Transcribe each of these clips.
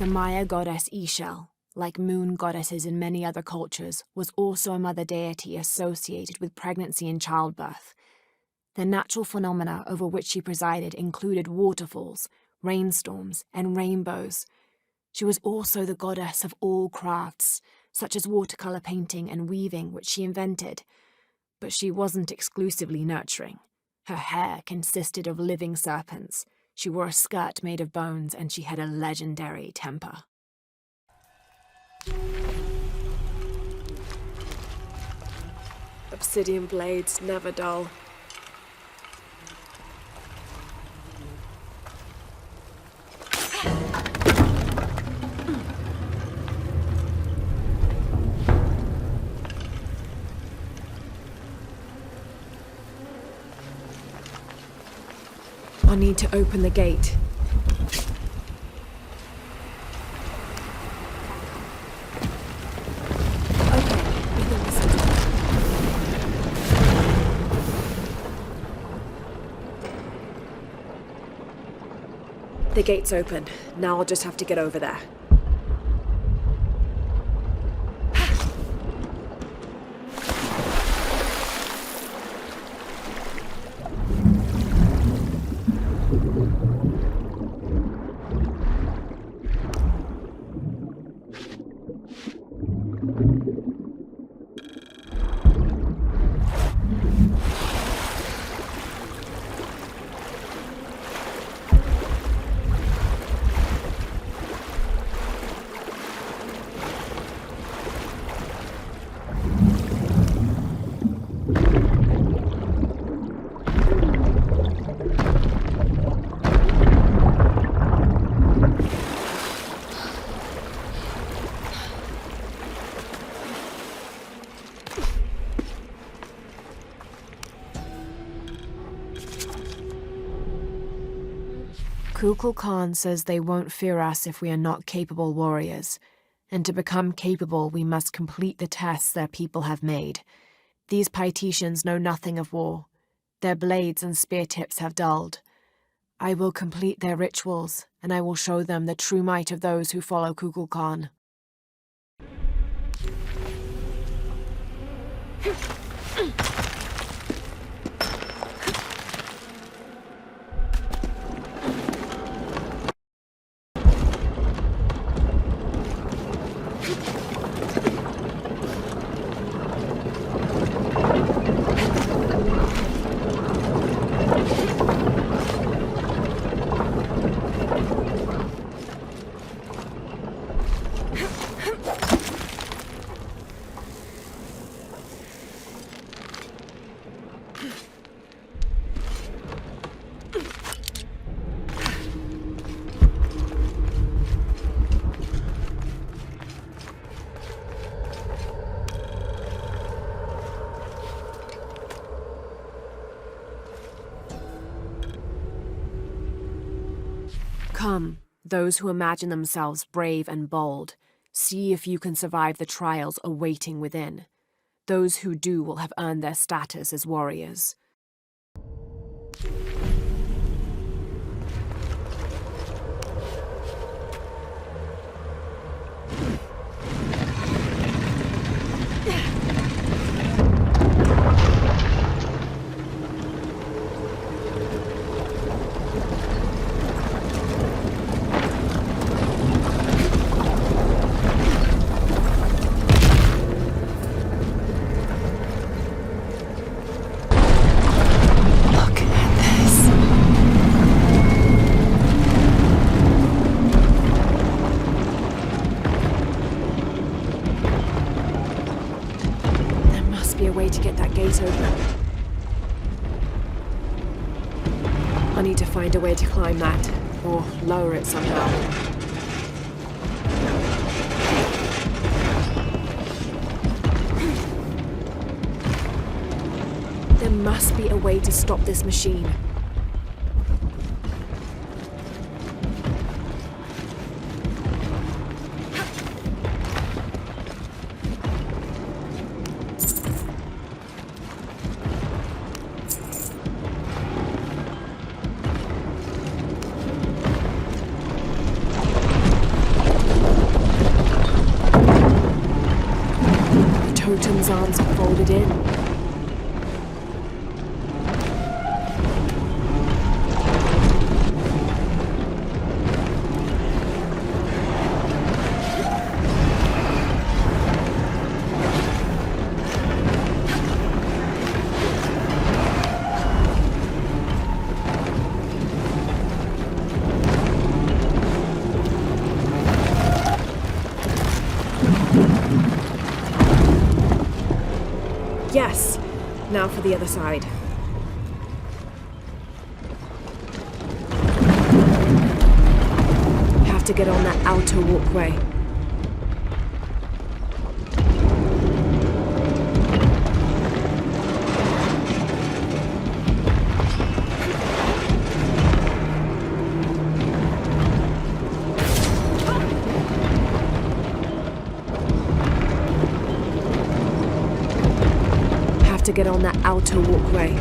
The Maya goddess Ishel, like moon goddesses in many other cultures, was also a mother deity associated with pregnancy and childbirth. The natural phenomena over which she presided included waterfalls, rainstorms, and rainbows. She was also the goddess of all crafts, such as watercolor painting and weaving, which she invented. But she wasn't exclusively nurturing. Her hair consisted of living serpents. She wore a skirt made of bones, and she had a legendary temper. Obsidian blades, never dull. I need to open the gate. The gate's open. Now I'll just have to get over there. Kukulkan says they won't fear us if we are not capable warriors, and to become capable we must complete the tests their people have made. These Paititians know nothing of war. Their blades and spear tips have dulled. I will complete their rituals, and I will show them the true might of those who follow Kukulkan. Come, those who imagine themselves brave and bold, see if you can survive the trials awaiting within. Those who do will have earned their status as warriors. To get that gate open. I need to find a way to climb that, or lower it somehow. There must be a way to stop this machine. Totem's arms are folded in. Yes. Now for the other side. Have to get on that outer walkway. To get on that outer walkway.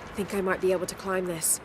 I think I might be able to climb this.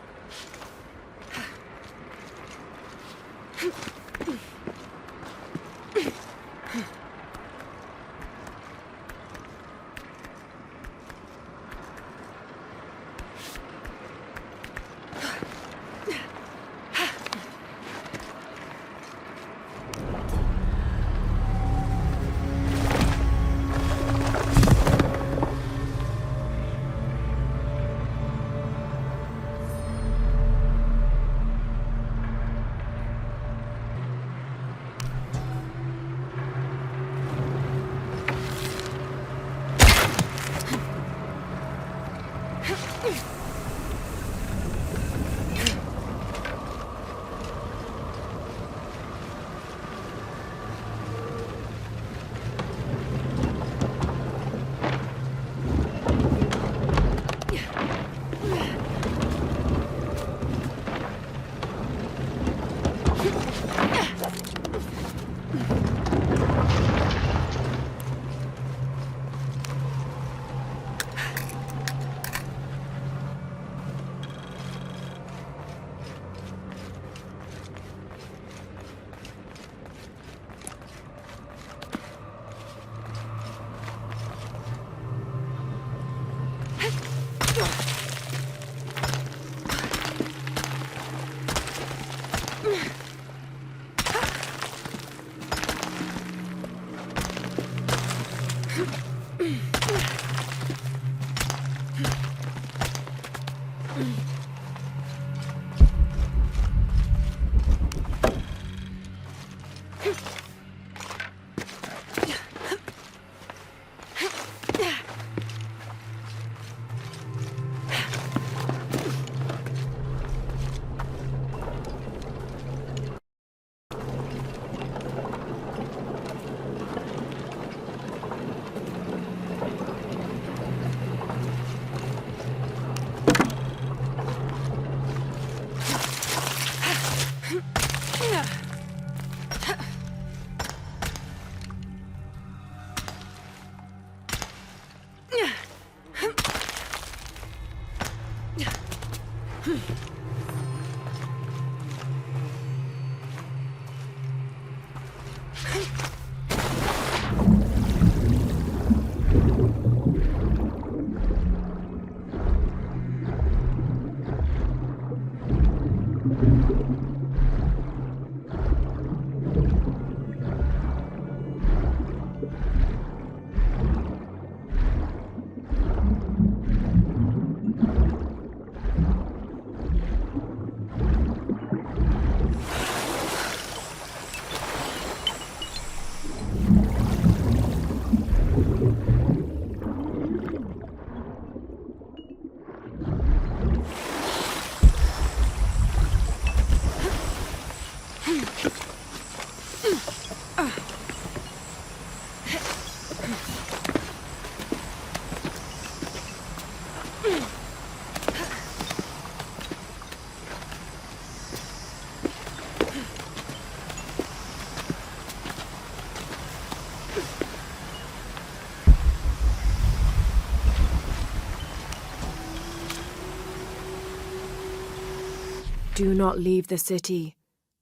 Do not leave the city.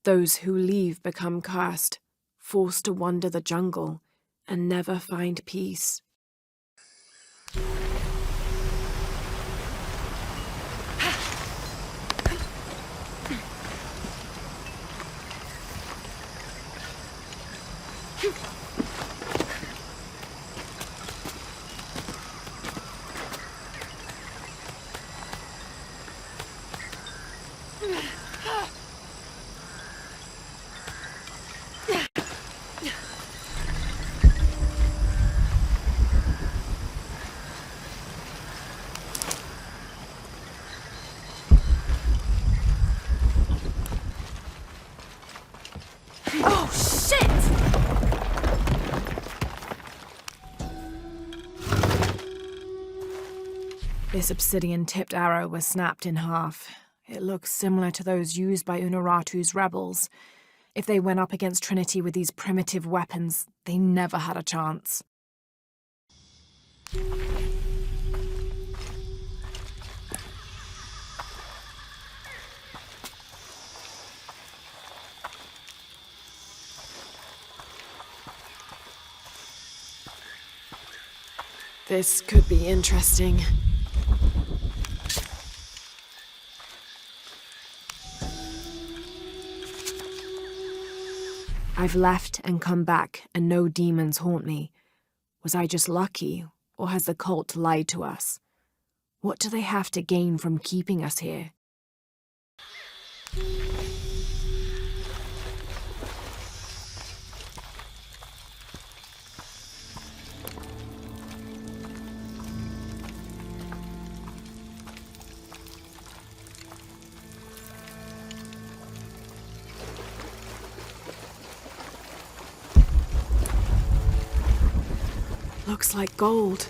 Those who leave become cursed, forced to wander the jungle, and never find peace. Oh, shit! This obsidian-tipped arrow was snapped in half. It looks similar to those used by Unuratu's rebels. If they went up against Trinity with these primitive weapons, they never had a chance. This could be interesting. I've left and come back, and no demons haunt me. Was I just lucky, or has the cult lied to us? What do they have to gain from keeping us here? Looks like gold.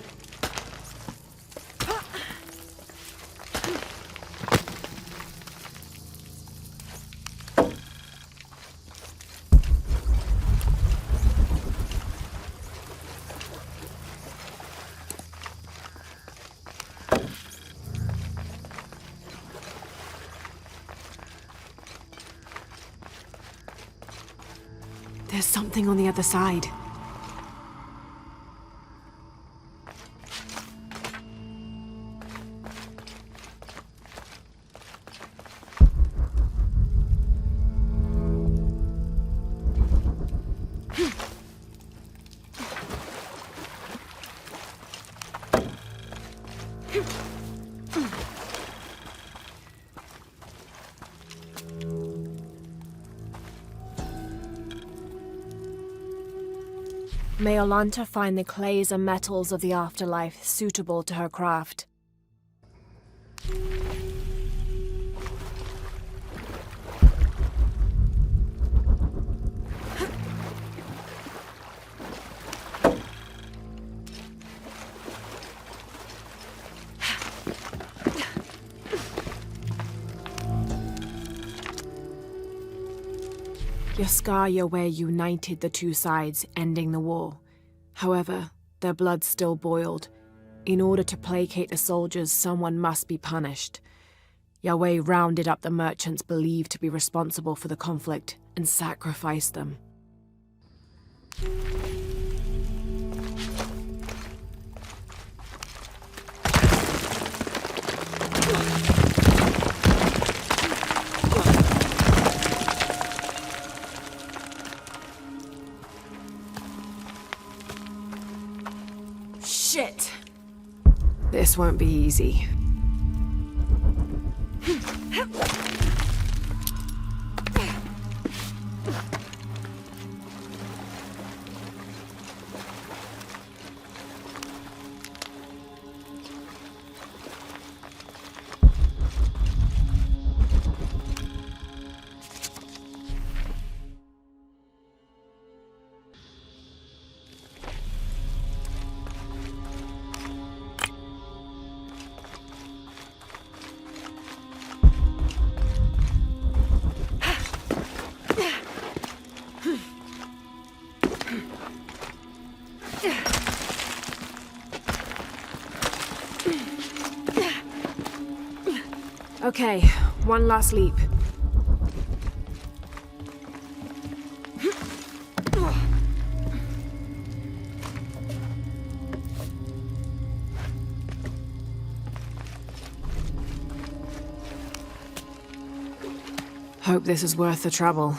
There's something on the other side. May Olanta find the clays and metals of the afterlife suitable to her craft. Yaskar were united the two sides, ending the war. However, their blood still boiled. In order to placate the soldiers, someone must be punished. Yahweh rounded up the merchants believed to be responsible for the conflict and sacrificed them. Shit! This won't be easy. Okay, one last leap. Hope this is worth the trouble.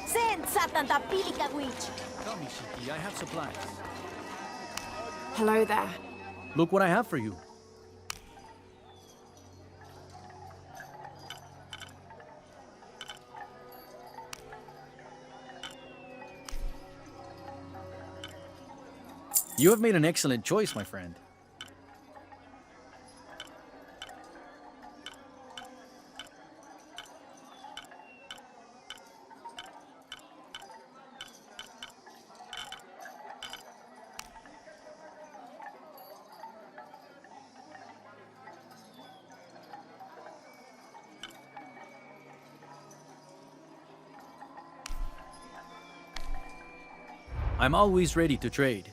Senza tanta pilica, witch. Tell me, Shiki, I have supplies. Hello there. Look what I have for you. You have made an excellent choice, my friend. I'm always ready to trade.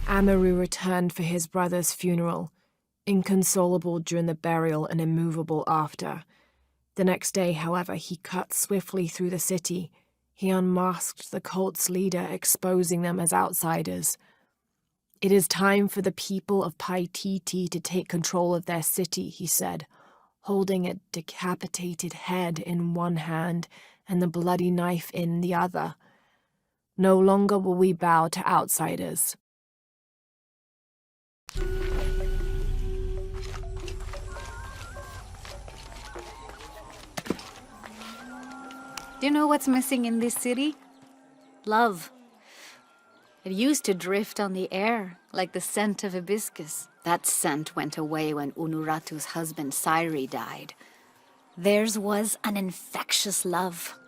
Amaru returned for his brother's funeral, inconsolable during the burial and immovable after. The next day, however, he cut swiftly through the city, He unmasked the cult's leader, exposing them as outsiders. It is time for the people of Paititi to take control of their city, he said, holding a decapitated head in one hand and the bloody knife in the other. No longer will we bow to outsiders. Do you know what's missing in this city? Love. It used to drift on the air, like the scent of hibiscus. That scent went away when Unuratu's husband Sairi died. Theirs was an infectious love.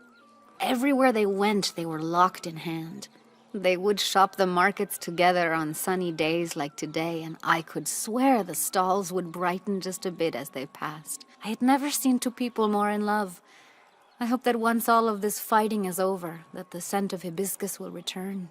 Everywhere they went, they were locked in hand. They would shop the markets together on sunny days like today, and I could swear the stalls would brighten just a bit as they passed. I had never seen two people more in love. I hope that once all of this fighting is over, that the scent of hibiscus will return.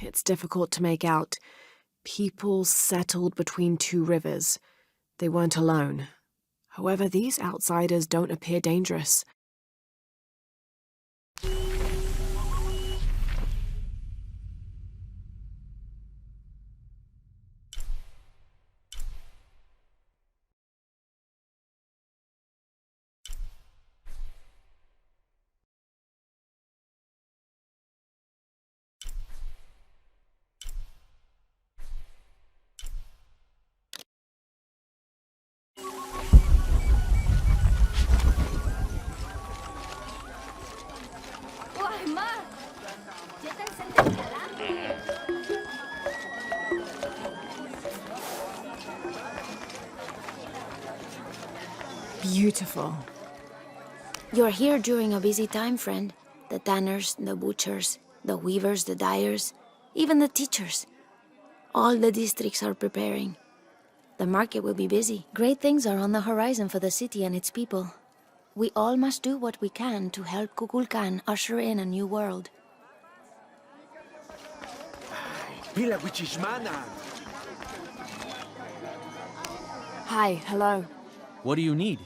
It's difficult to make out. People settled between two rivers. They weren't alone. However, these outsiders don't appear dangerous. Beautiful. You're here during a busy time, friend. The tanners, the butchers, the weavers, the dyers, even the teachers. All the districts are preparing. The market will be busy. Great things are on the horizon for the city and its people. We all must do what we can to help Kukulkan usher in a new world. Hi, hello. What do you need?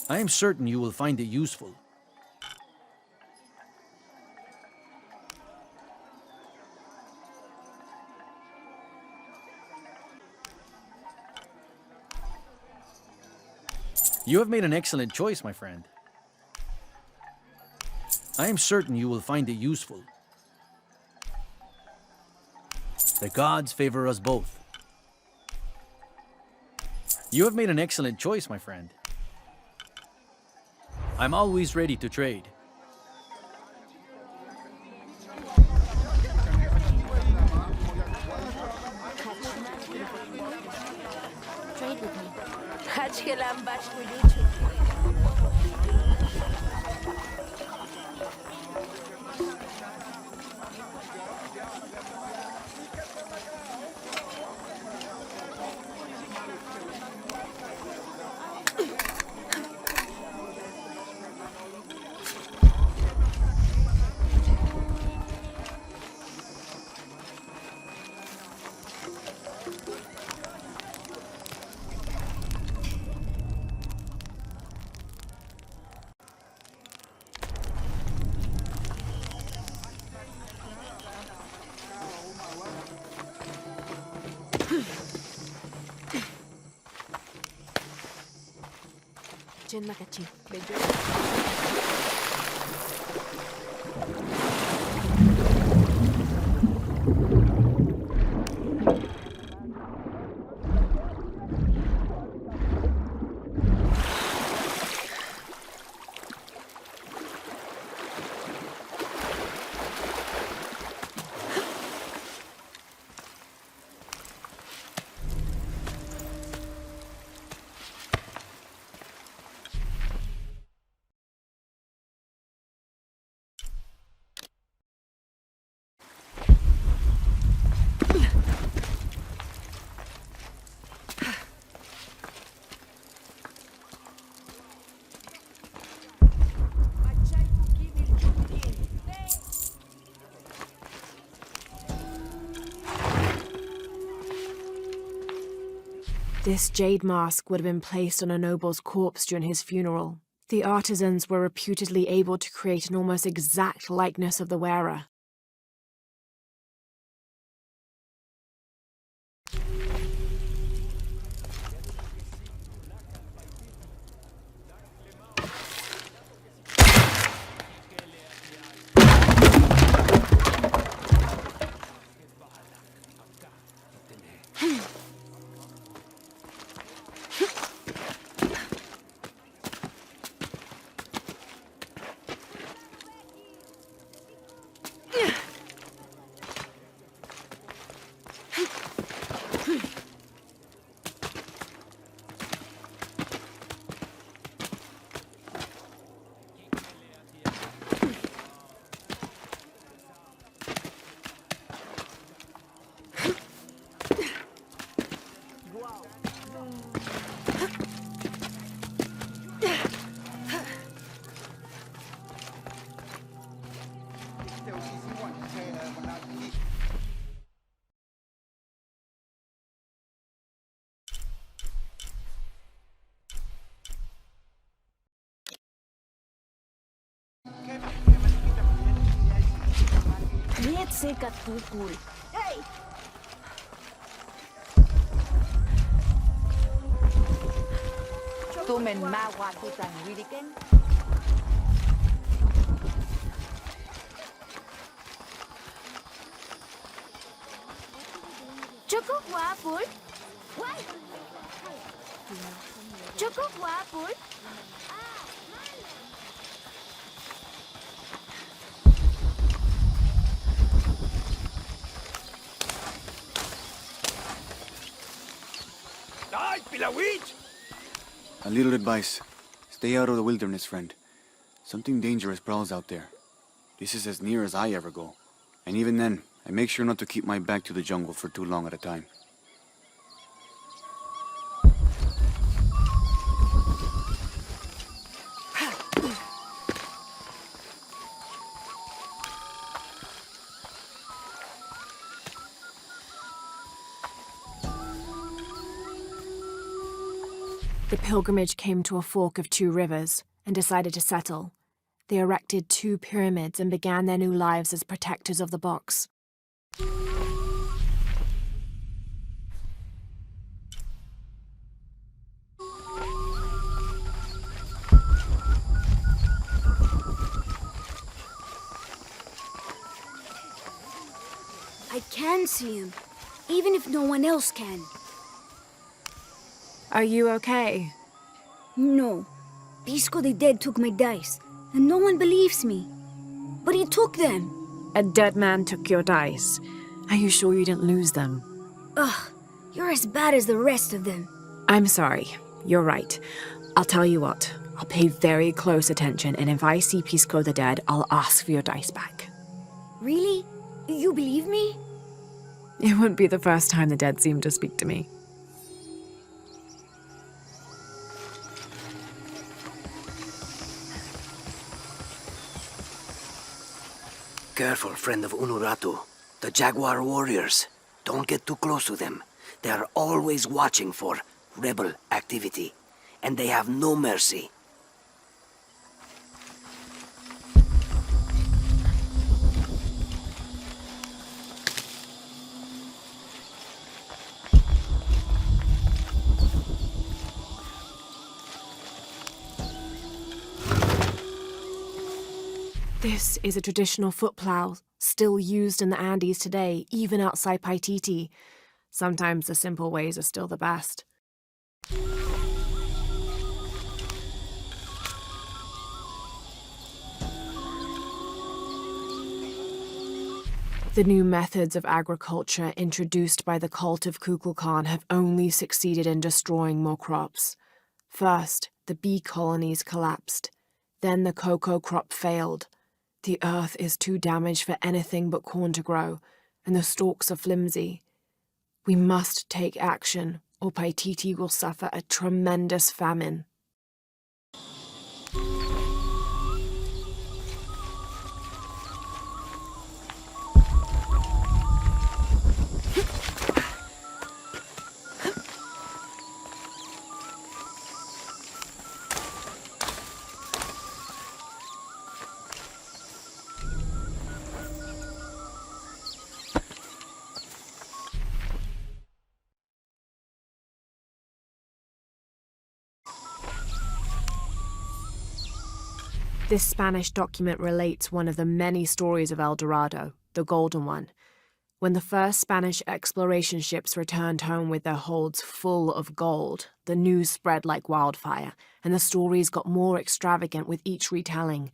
I am certain you will find it useful. You have made an excellent choice, my friend. I am certain you will find it useful. The gods favor us both. You have made an excellent choice, my friend. I'm always ready to trade. Trade with me. Jin Makachi. This jade mask would have been placed on a noble's corpse during his funeral. The artisans were reputedly able to create an almost exact likeness of the wearer. Mietsi katukul. Hey! Tumen mawatutan wiriken. Cukup wapul. Cukup wapul. A little advice. Stay out of the wilderness, friend. Something dangerous prowls out there. This is as near as I ever go. And even then, I make sure not to keep my back to the jungle for too long at a time. The pilgrimage came to a fork of 2 rivers and decided to settle. They erected 2 pyramids and began their new lives as protectors of the box. I can see him, even if no one else can. Are you okay? No. Pisco the Dead took my dice, and no one believes me. But he took them. A dead man took your dice. Are you sure you didn't lose them? Ugh, you're as bad as the rest of them. I'm sorry. You're right. I'll tell you what. I'll pay very close attention, and if I see Pisco the Dead, I'll ask for your dice back. Really? You believe me? It wouldn't be the first time the dead seemed to speak to me. Careful, friend of Unuratu. The Jaguar warriors. Don't get too close to them. They are always watching for rebel activity, and they have no mercy. This is a traditional foot plow, still used in the Andes today, even outside Paititi. Sometimes the simple ways are still the best. The new methods of agriculture introduced by the cult of Kukulkan have only succeeded in destroying more crops. First, the bee colonies collapsed. Then the cocoa crop failed. The earth is too damaged for anything but corn to grow, and the stalks are flimsy. We must take action, or Paititi will suffer a tremendous famine. This Spanish document relates one of the many stories of El Dorado, the Golden One. When the first Spanish exploration ships returned home with their holds full of gold, the news spread like wildfire, and the stories got more extravagant with each retelling.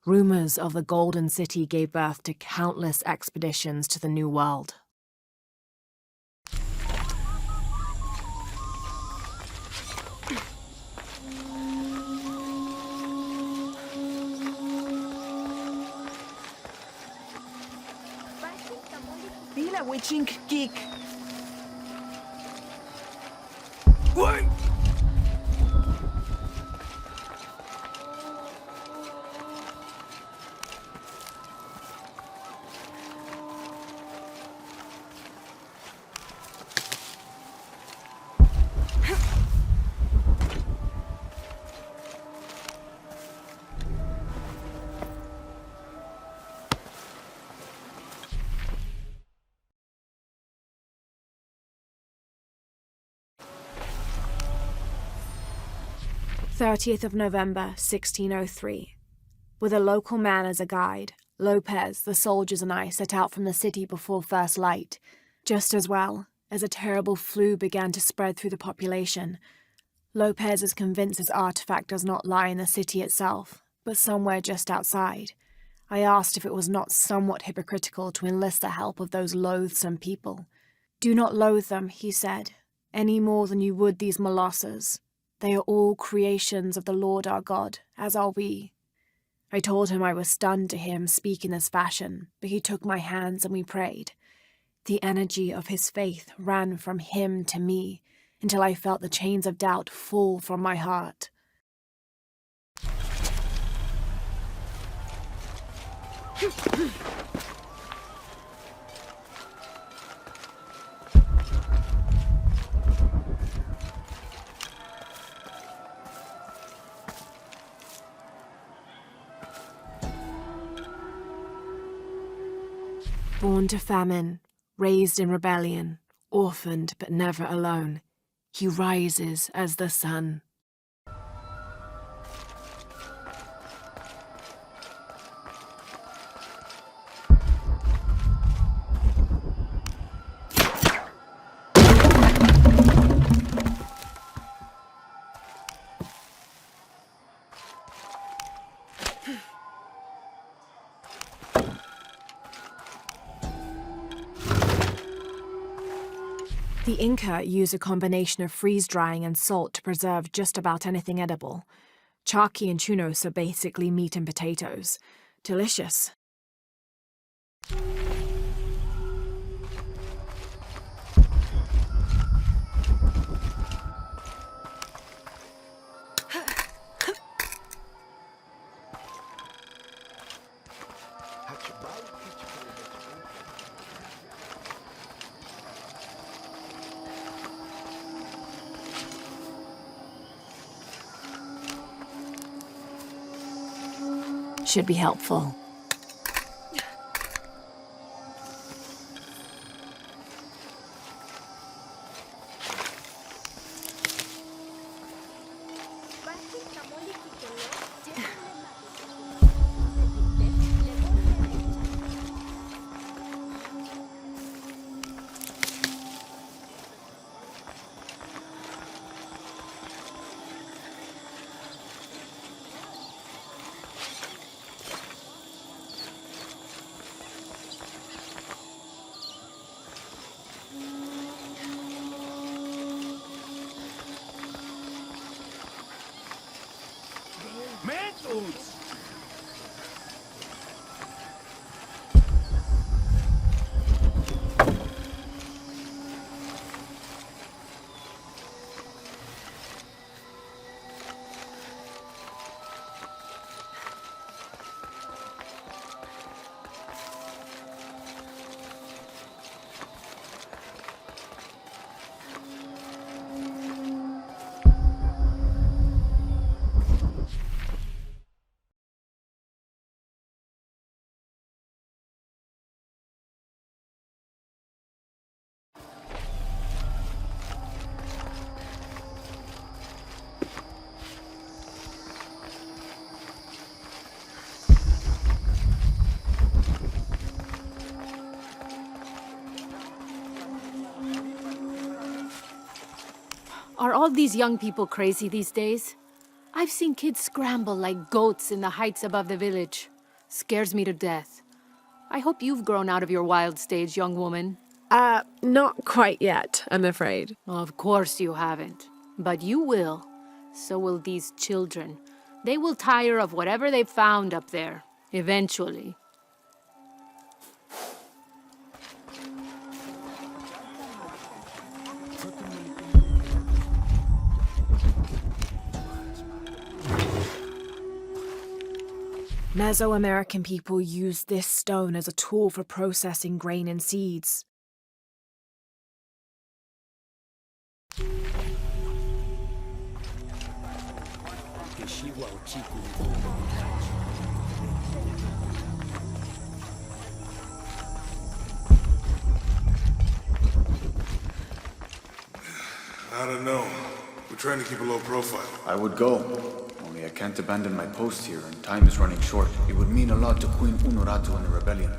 Rumors of the Golden City gave birth to countless expeditions to the New World. Dile, witching kick. November 1603. With a local man as a guide, Lopez, the soldiers, and I set out from the city before first light. Just as well, as a terrible flu began to spread through the population. Lopez is convinced his artifact does not lie in the city itself, but somewhere just outside. I asked if it was not somewhat hypocritical to enlist the help of those loathsome people. "Do not loathe them," he said, "any more than you would these molosses. They are all creations of the Lord our God, as are we." I told him I was stunned to hear him speak in this fashion, but he took my hands and we prayed. The energy of his faith ran from him to me, until I felt the chains of doubt fall from my heart. Born to famine, raised in rebellion, orphaned but never alone, he rises as the sun. The Inca used a combination of freeze-drying and salt to preserve just about anything edible. Charqui and chunos are basically meat and potatoes. Delicious. Should be helpful. Are all these young people crazy these days? I've seen kids scramble like goats in the heights above the village. Scares me to death. I hope you've grown out of your wild stage, young woman. Not quite yet, I'm afraid. Of course you haven't. But you will. So will these children. They will tire of whatever they've found up there. Eventually. Mesoamerican people used this stone as a tool for processing grain and seeds. I don't know. We're trying to keep a low profile. I would go. Only I can't abandon my post here, and time is running short. It would mean a lot to Queen Unuratu and the rebellion.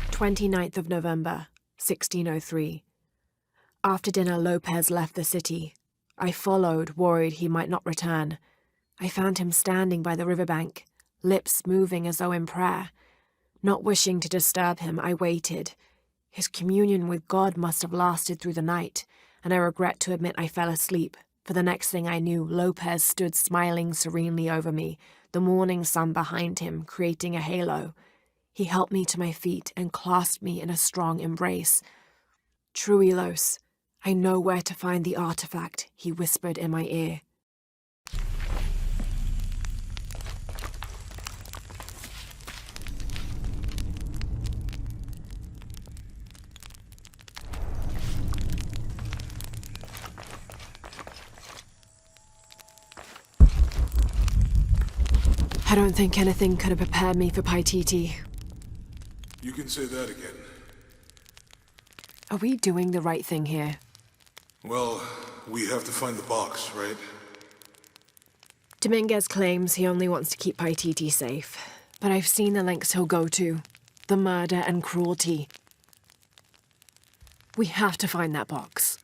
"29th of November, 1603. After dinner, Lopez left the city. I followed, worried he might not return. I found him standing by the riverbank, lips moving as though in prayer. Not wishing to disturb him, I waited. His communion with God must have lasted through the night, and I regret to admit I fell asleep, for the next thing I knew, Lopez stood smiling serenely over me, the morning sun behind him, creating a halo. He helped me to my feet and clasped me in a strong embrace. "Truilos, I know where to find the artifact," he whispered in my ear. I don't think anything could have prepared me for Paititi. You can say that again. Are we doing the right thing here? Well, we have to find the box, right? Dominguez claims he only wants to keep Paititi safe, but I've seen the lengths he'll go to. The murder and cruelty. We have to find that box.